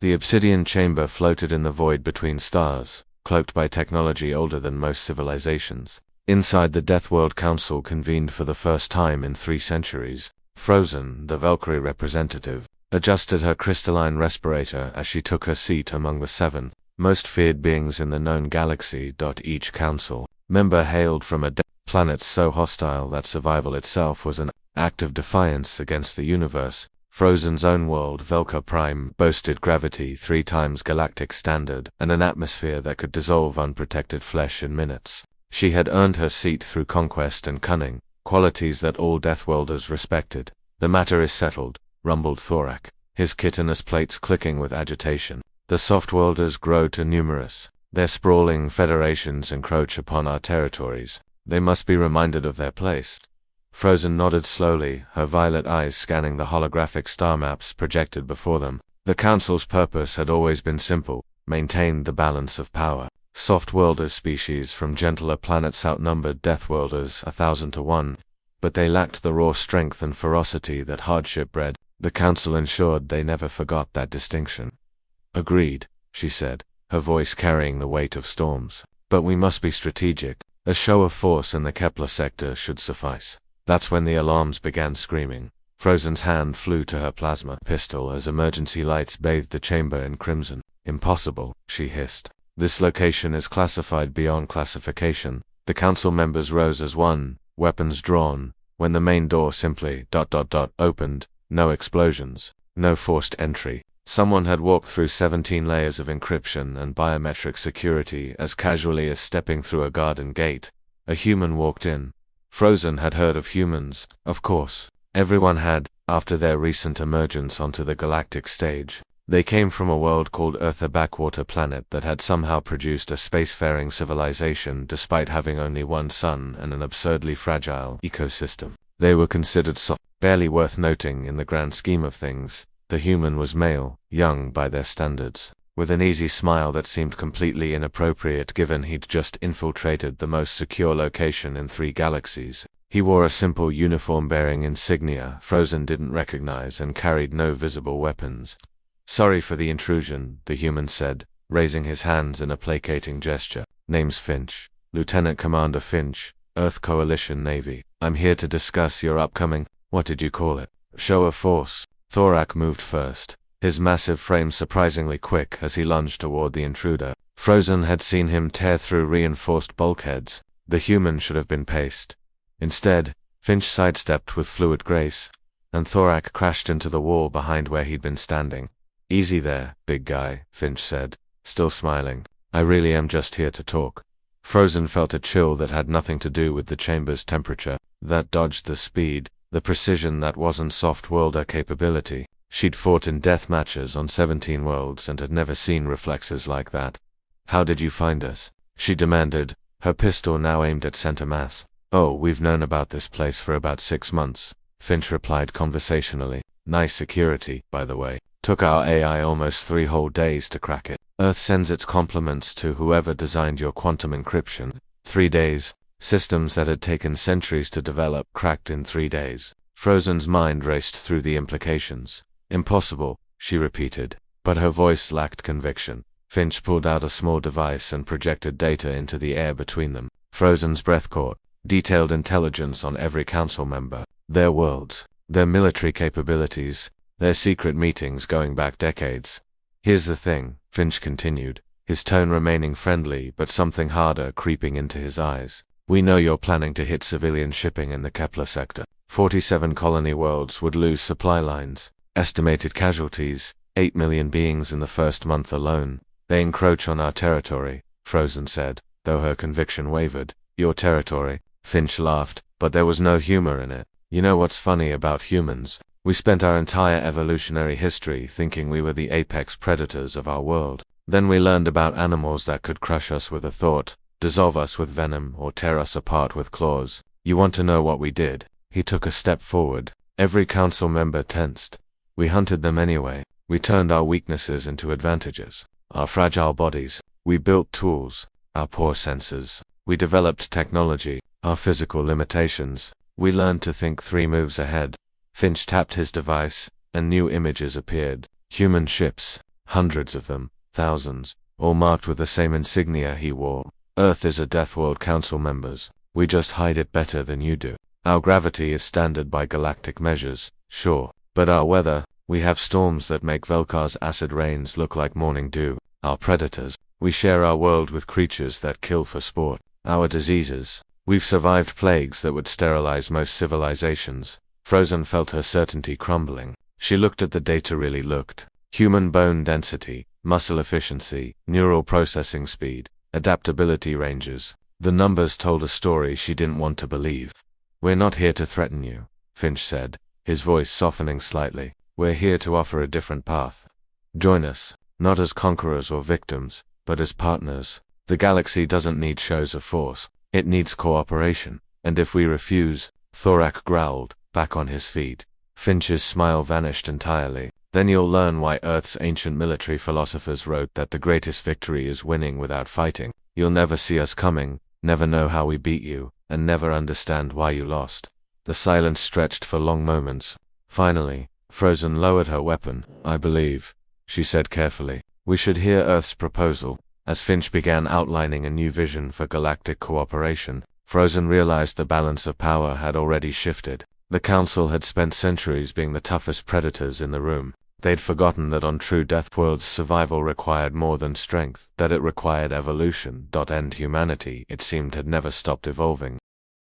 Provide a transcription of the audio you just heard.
The obsidian chamber floated in the void between stars, cloaked by technology older than most civilizations. Inside, the Deathworld Council convened for the first time in 3 centuries. Frozen, the Valkyrie representative, adjusted her crystalline respirator as she took her seat among the 7 most feared beings in the known galaxy. Each council member hailed from a planet so hostile that survival itself was an act of defiance against the universe. Frozen's own world, Velka Prime, boasted gravity 3 times galactic standard and an atmosphere that could dissolve unprotected flesh in minutes. She had earned her seat through conquest and cunning, qualities that all Deathworlders respected. "The matter is settled," rumbled Thorak, his chitinous plates clicking with agitation. "The Softworlders grow too numerous. Their sprawling federations encroach upon our territories. They must be reminded of their place." Frozen nodded slowly, her violet eyes scanning the holographic star maps projected before them. The Council's purpose had always been simple: maintain the balance of power. Soft-worlders species from gentler planets outnumbered Deathworlders 1,000 to 1, but they lacked the raw strength and ferocity that hardship bred. The Council ensured they never forgot that distinction. "Agreed," she said, her voice carrying the weight of storms. "But we must be strategic. A show of force in the Kepler sector should suffice." That's when the alarms began screaming. Frozen's hand flew to her plasma pistol as emergency lights bathed the chamber in crimson. "Impossible," she hissed. "This location is classified beyond classification." The council members rose as one, weapons drawn, when the main door simply ... opened. No explosions, no forced entry. Someone had walked through 17 layers of encryption and biometric security as casually as stepping through a garden gate. A human walked in. Frozen had heard of humans, of course. Everyone had, after their recent emergence onto the galactic stage. They came from a world called Earth, a backwater planet that had somehow produced a spacefaring civilization despite having only one sun and an absurdly fragile ecosystem. They were considered barely worth noting in the grand scheme of things. The human was male, young by their standards, with an easy smile that seemed completely inappropriate given he'd just infiltrated the most secure location in 3 galaxies. He wore a simple uniform bearing insignia Frozen didn't recognize and carried no visible weapons. "Sorry for the intrusion," the human said, raising his hands in a placating gesture. "Name's Finch. Lieutenant Commander Finch, Earth Coalition Navy. I'm here to discuss your upcoming, what did you call it, show of force." Thorak moved first, his massive frame surprisingly quick as he lunged toward the intruder. Frozen had seen him tear through reinforced bulkheads. The human should have been paced. Instead, Finch sidestepped with fluid grace, and Thorak crashed into the wall behind where he'd been standing. "Easy there, big guy," Finch said, still smiling. "I really am just here to talk." Frozen felt a chill that had nothing to do with the chamber's temperature, that dodged the speed, the precision that wasn't soft-worlder capability. She'd fought in death matches on 17 worlds and had never seen reflexes like that. "How did you find us?" she demanded, her pistol now aimed at center mass. "Oh, we've known about this place for about 6 months," Finch replied conversationally. "Nice security, by the way. Took our AI almost 3 whole days to crack it. Earth sends its compliments to whoever designed your quantum encryption. 3 days. Systems that had taken centuries to develop cracked in 3 days." Frozen's mind raced through the implications. "Impossible," she repeated, but her voice lacked conviction. Finch pulled out a small device and projected data into the air between them. Frozen's breath caught. Detailed intelligence on every council member, their worlds, their military capabilities, their secret meetings going back decades. "Here's the thing," Finch continued, his tone remaining friendly but something harder creeping into his eyes. "We know you're planning to hit civilian shipping in the Kepler sector. 47 colony worlds would lose supply lines. Estimated casualties, 8 million beings in the first month alone. They encroach on our territory," Frozen said, though her conviction wavered. "Your territory?" Finch laughed, but there was no humor in it. "You know what's funny about humans? We spent our entire evolutionary history thinking we were the apex predators of our world. Then we learned about animals that could crush us with a thought, dissolve us with venom, or tear us apart with claws. You want to know what we did?" He took a step forward. Every council member tensed. "We hunted them anyway. We turned our weaknesses into advantages. Our fragile bodies. We built tools. Our poor senses. We developed technology. Our physical limitations. We learned to think 3 moves ahead." Finch tapped his device, and new images appeared. Human ships, Hundreds of them, thousands, all marked with the same insignia he wore. Earth is a Deathworld Council members. We just hide it better than you do. Our gravity is standard by galactic measures, sure, but our weather, we have storms that make Velkar's acid rains look like morning dew. Our predators, we share our world with creatures that kill for sport. Our diseases, we've survived plagues that would sterilize most civilizations. Frozen felt her certainty crumbling. She looked at the data really looked. Human bone density, muscle efficiency, neural processing speed, adaptability ranges. The numbers told a story she didn't want to believe. We're not here to threaten you, Finch said, his voice softening slightly. We're here to offer a different path. Join us, not as conquerors or victims, but as partners. The galaxy doesn't need shows of force. It needs cooperation. And if we refuse, Thorak growled, back on his feet. Finch's smile vanished entirely. Then you'll learn why Earth's ancient military philosophers wrote that the greatest victory is winning without fighting. You'll never see us coming, never know how we beat you, and never understand why you lost. The silence stretched for long moments. Finally, Frozen lowered her weapon. I believe, she said carefully, we should hear Earth's proposal. As Finch began outlining a new vision for galactic cooperation, Frozen realized the balance of power had already shifted. The Council had spent centuries being the toughest predators in the room. They'd forgotten that on true Deathworld's survival required more than strength, that it required evolution. And humanity, it seemed, had never stopped evolving.